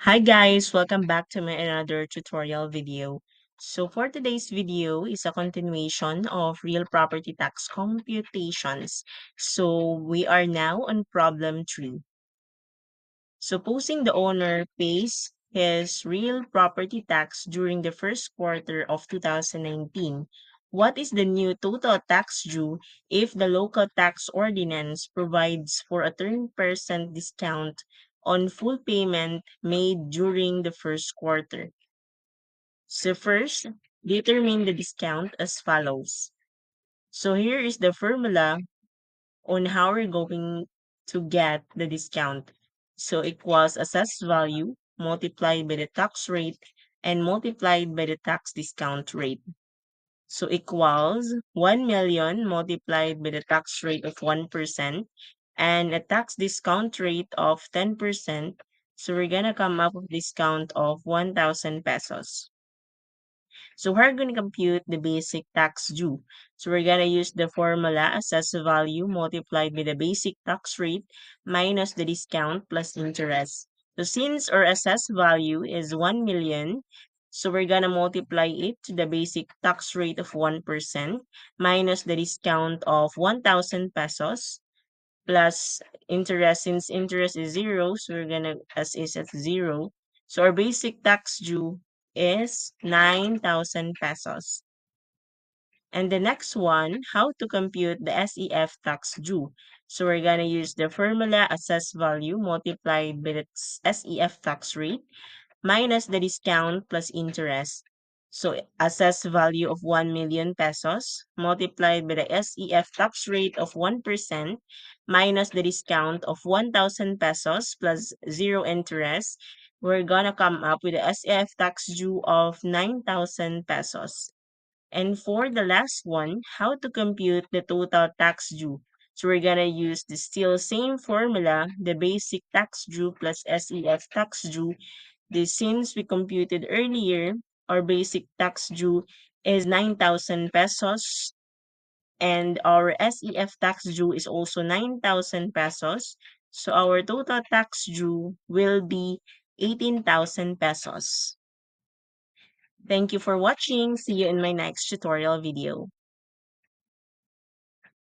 Hi guys, welcome back to my another tutorial video. So for today's video is a continuation of real property tax computations. So we are now on problem 3. Supposing the owner pays his real property tax during the first quarter of 2019, what is the new total tax due if the local tax ordinance provides for a 10% discount on full payment made during the first quarter? So first, determine the discount as follows. So here is the formula on how we're going to get the discount. So equals assessed value multiplied by the tax rate and multiplied by the tax discount rate. So equals 1 million multiplied by the tax rate of 1% and a tax discount rate of 10%. So we're gonna come up with discount of 1,000 pesos. So we're going to compute the basic tax due. So we're going to use the formula assessed value multiplied by the basic tax rate minus the discount plus interest. So since our assessed value is 1 million, so we're going to multiply it to the basic tax rate of 1% minus the discount of 1,000 pesos plus interest. Since interest is zero, so we're gonna as is at zero. So our basic tax due is 9,000 pesos. And the next one, how to compute the SEF tax due. So we're gonna use the formula assessed value multiplied by the SEF tax rate minus the discount plus interest. So assessed value of 1 million pesos multiplied by the SEF tax rate of 1% minus the discount of 1,000 pesos plus zero interest. We're gonna come up with the SEF tax due of 9,000 pesos. And for the last one, how to compute the total tax due. So we're gonna use the still same formula, the basic tax due plus SEF tax due. This since we computed earlier, our basic tax due is 9,000 pesos and our SEF tax due is also 9,000 pesos. So our total tax due will be 18,000 pesos. Thank you for watching. See you in my next tutorial video.